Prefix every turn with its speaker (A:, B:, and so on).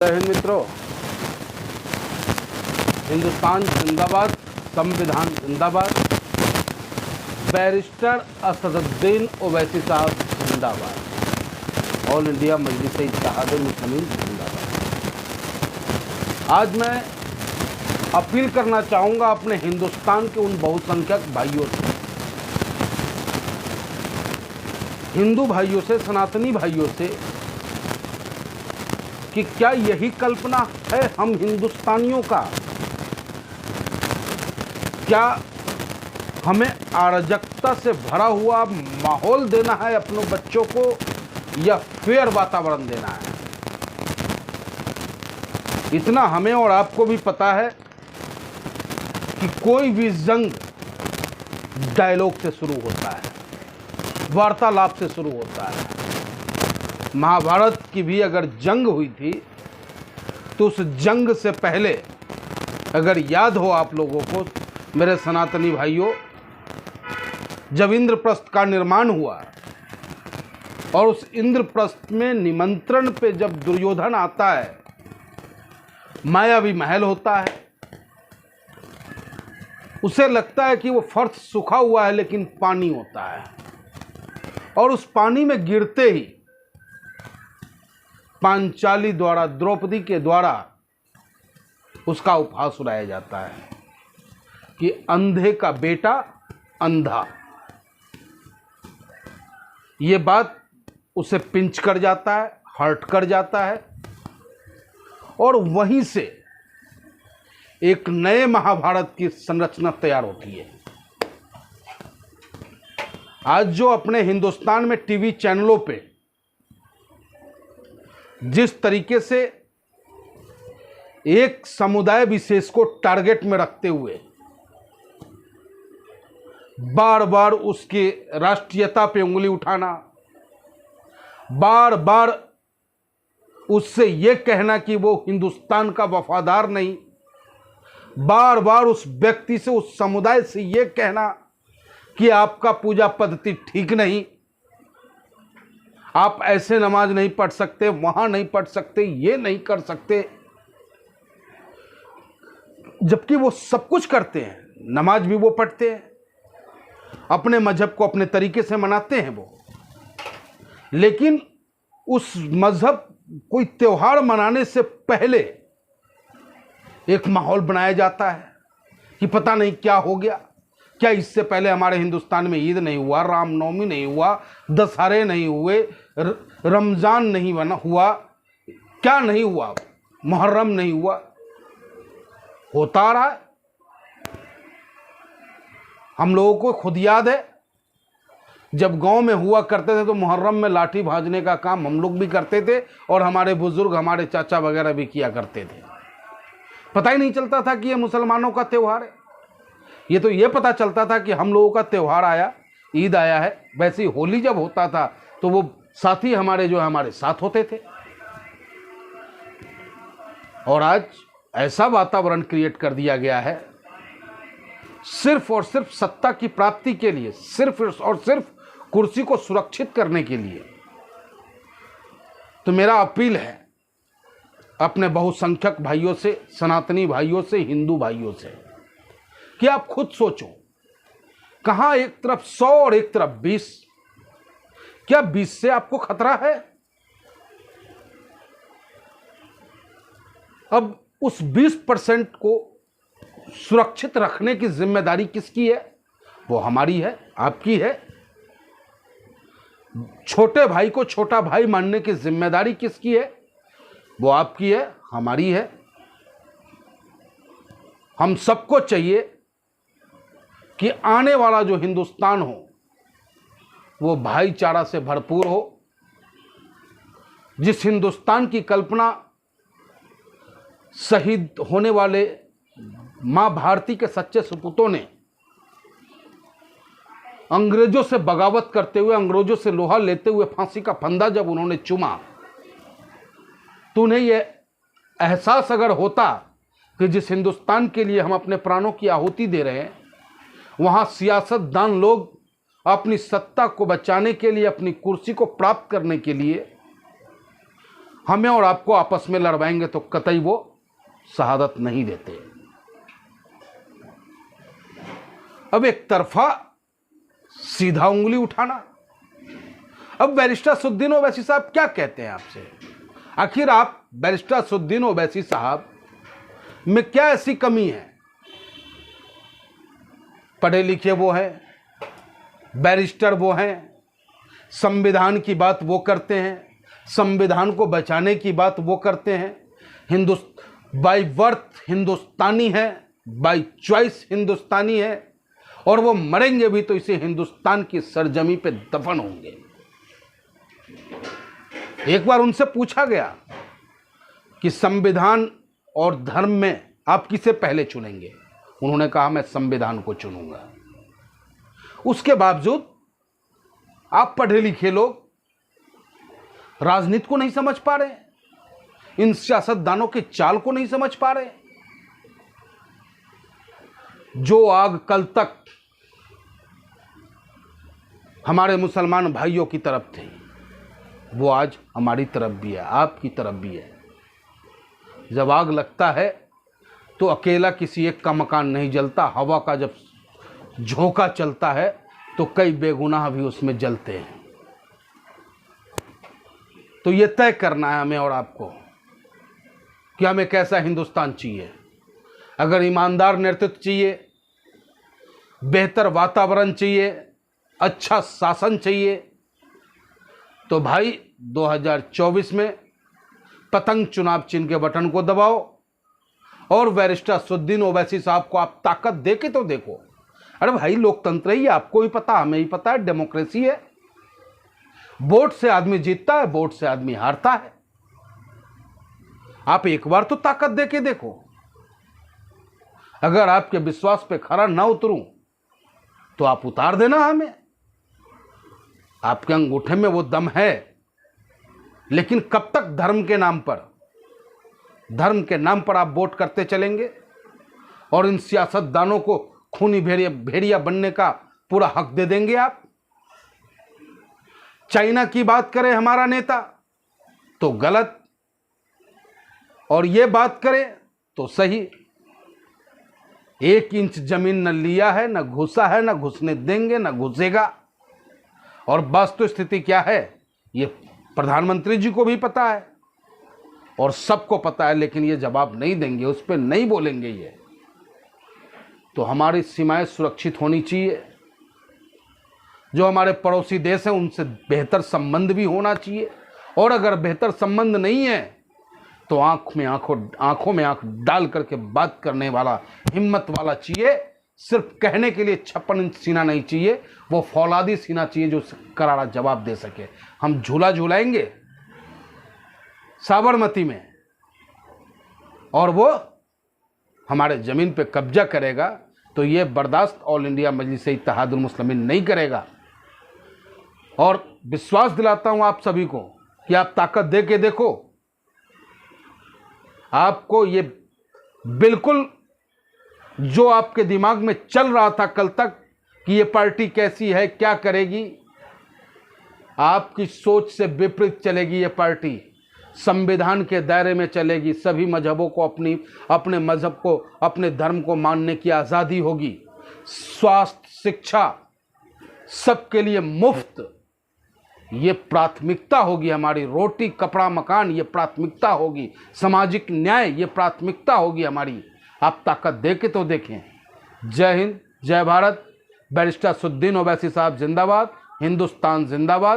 A: जय हिंद मित्रों। हिंदुस्तान जिंदाबाद, संविधान जिंदाबाद, बैरिस्टर असदुद्दीन ओवैसी साहब जिंदाबाद, ऑल इंडिया मजलिस इत्तेहादुल मुस्लिमीन जिंदाबाद। आज मैं अपील करना चाहूँगा अपने हिंदुस्तान के उन बहुसंख्यक भाइयों से, हिंदू भाइयों से, सनातनी भाइयों से, कि क्या यही कल्पना है हम हिंदुस्तानियों का? क्या हमें अराजकता से भरा हुआ माहौल देना है अपने बच्चों को, या फेयर वातावरण देना है? इतना हमें और आपको भी पता है कि कोई भी जंग डायलॉग से शुरू होता है, वार्तालाप से शुरू होता है। महाभारत की भी अगर जंग हुई थी तो उस जंग से पहले, अगर याद हो आप लोगों को, मेरे सनातनी भाइयों, जब इंद्रप्रस्थ का निर्माण हुआ और उस इंद्रप्रस्थ में निमंत्रण पे जब दुर्योधन आता है, मायावी महल होता है, उसे लगता है कि वो फर्श सूखा हुआ है लेकिन पानी होता है, और उस पानी में गिरते ही पांचाली द्वारा, द्रौपदी के द्वारा उसका उपहास उड़ाया जाता है कि अंधे का बेटा अंधा। ये बात उसे पिंच कर जाता है, हर्ट कर जाता है, और वहीं से एक नए महाभारत की संरचना तैयार होती है। आज जो अपने हिंदुस्तान में टीवी चैनलों पे जिस तरीके से एक समुदाय विशेष को टारगेट में रखते हुए बार बार उसके राष्ट्रीयता पे उंगली उठाना, बार बार उससे यह कहना कि वो हिंदुस्तान का वफादार नहीं, बार बार उस व्यक्ति से, उस समुदाय से यह कहना कि आपका पूजा पद्धति ठीक नहीं, आप ऐसे नमाज नहीं पढ़ सकते, वहां नहीं पढ़ सकते, ये नहीं कर सकते, जबकि वो सब कुछ करते हैं। नमाज भी वो पढ़ते हैं, अपने मजहब को अपने तरीके से मनाते हैं वो, लेकिन उस मजहब, कोई त्योहार मनाने से पहले एक माहौल बनाया जाता है कि पता नहीं क्या हो गया। क्या इससे पहले हमारे हिंदुस्तान में ईद नहीं हुआ, रामनवमी नहीं हुआ, दशहरे नहीं हुए, रमजान नहीं बना हुआ, क्या नहीं हुआ, मुहर्रम नहीं हुआ? होता रहा है। हम लोगों को खुद याद है, जब गांव में हुआ करते थे तो मुहर्रम में लाठी भाजने का काम हम लोग भी करते थे, और हमारे बुजुर्ग, हमारे चाचा वगैरह भी किया करते थे। पता ही नहीं चलता था कि ये मुसलमानों का त्यौहार है। ये तो ये पता चलता था कि हम लोगों का त्यौहार आया, ईद आया है। वैसे ही होली जब होता था तो वो साथी हमारे जो हमारे साथ होते थे। और आज ऐसा वातावरण क्रिएट कर दिया गया है सिर्फ और सिर्फ सत्ता की प्राप्ति के लिए, सिर्फ और सिर्फ कुर्सी को सुरक्षित करने के लिए। तो मेरा अपील है अपने बहुसंख्यक भाइयों से, सनातनी भाइयों से, हिंदू भाइयों से, कि आप खुद सोचो, कहां एक तरफ 100 और एक तरफ 20? क्या 20 से आपको खतरा है? अब उस 20% को सुरक्षित रखने की जिम्मेदारी किसकी है? वो हमारी है, आपकी है। छोटे भाई को छोटा भाई मानने की जिम्मेदारी किसकी है? वो आपकी है, हमारी है। हम सबको चाहिए कि आने वाला जो हिंदुस्तान हो वो भाईचारा से भरपूर हो। जिस हिंदुस्तान की कल्पना शहीद होने वाले मां भारती के सच्चे सपूतों ने अंग्रेजों से बगावत करते हुए, अंग्रेजों से लोहा लेते हुए फांसी का फंदा जब उन्होंने चूमा, तो उन्हें यह एहसास अगर होता कि जिस हिंदुस्तान के लिए हम अपने प्राणों की आहुति दे रहे हैं, वहां सियासतदान लोग अपनी सत्ता को बचाने के लिए, अपनी कुर्सी को प्राप्त करने के लिए हमें और आपको आपस में लड़वाएंगे तो कतई वो शहादत नहीं देते। अब एक तरफा सीधा उंगली उठाना। अब बैरिस्टर असदुद्दीन ओवैसी साहब क्या कहते हैं आपसे? आखिर आप बैरिस्टर असदुद्दीन ओवैसी साहब में क्या ऐसी कमी है? पढ़े लिखे वो हैं, बैरिस्टर वो हैं, संविधान की बात वो करते हैं, संविधान को बचाने की बात वो करते हैं, बाय बर्थ हिंदुस्तानी है, बाय चॉइस हिंदुस्तानी है, और वो मरेंगे भी तो इसे हिंदुस्तान की सरजमी पे दफन होंगे। एक बार उनसे पूछा गया कि संविधान और धर्म में आप किसे पहले चुनेंगे? उन्होंने कहा मैं संविधान को चुनूंगा। उसके बावजूद आप पढ़े लिखे लोग राजनीति को नहीं समझ पा रहे, इन सियासतदानों के चाल को नहीं समझ पा रहे। जो आग कल तक हमारे मुसलमान भाइयों की तरफ थी, वो आज हमारी तरफ भी है, आपकी तरफ भी है। जब आग लगता है तो अकेला किसी एक का मकान नहीं जलता, हवा का जब झोंका चलता है तो कई बेगुनाह भी उसमें जलते हैं। तो ये तय करना है हमें और आपको कि हमें कैसा हिंदुस्तान चाहिए। अगर ईमानदार नेतृत्व चाहिए, बेहतर वातावरण चाहिए, अच्छा शासन चाहिए, तो भाई 2024 में पतंग चुनाव चिन्ह के बटन को दबाओ और बैरिस्टर असदुद्दीन ओवैसी साहब को आप ताकत दे के तो देखो। अरे भाई लोकतंत्र ही, आपको ही पता, हमें ही पता है, डेमोक्रेसी है। वोट से आदमी जीतता है, वोट से आदमी हारता है। आप एक बार तो ताकत दे के देखो। अगर आपके विश्वास पे खरा ना उतरूं तो आप उतार देना हमें। आपके अंगूठे में वो दम है, लेकिन कब तक धर्म के नाम पर आप वोट करते चलेंगे और इन सियासतदानों को खूनी भेड़िया बनने का पूरा हक दे देंगे आप? चाइना की बात करे हमारा नेता तो गलत, और ये बात करे तो सही। 1 इंच जमीन न लिया है, न घुसा है, न घुसने देंगे, न घुसेगा। और वास्तव स्थिति क्या है ये प्रधानमंत्री जी को भी पता है और सबको पता है, लेकिन ये जवाब नहीं देंगे, उस पर नहीं बोलेंगे। ये तो हमारी सीमाएं सुरक्षित होनी चाहिए। जो हमारे पड़ोसी देश हैं उनसे बेहतर संबंध भी होना चाहिए, और अगर बेहतर संबंध नहीं है तो आंखों में आंख डाल करके बात करने वाला, हिम्मत वाला चाहिए। सिर्फ कहने के लिए 56 इंच सीना नहीं चाहिए, वो फौलादी सीना चाहिए जो करारा जवाब दे सके। हम झूला झूलाएंगे साबरमती में और वो हमारे जमीन पे कब्जा करेगा, तो ये बर्दाश्त ऑल इंडिया मजलिस इत्तेहादुल मुस्लिमीन नहीं करेगा। और विश्वास दिलाता हूं आप सभी को कि आप ताकत दे के देखो, आपको ये बिल्कुल जो आपके दिमाग में चल रहा था कल तक कि ये पार्टी कैसी है, क्या करेगी, आपकी सोच से विपरीत चलेगी। ये पार्टी संविधान के दायरे में चलेगी, सभी मजहबों को अपने मजहब को, अपने धर्म को मानने की आज़ादी होगी। स्वास्थ्य, शिक्षा सबके लिए मुफ्त, ये प्राथमिकता होगी हमारी। रोटी, कपड़ा, मकान ये प्राथमिकता होगी। सामाजिक न्याय ये प्राथमिकता होगी हमारी। आप ताकत दे के तो देखें। जय हिंद, जय भारत। बैरिस्टर असदुद्दीन ओवैसी साहब जिंदाबाद, हिंदुस्तान जिंदाबाद।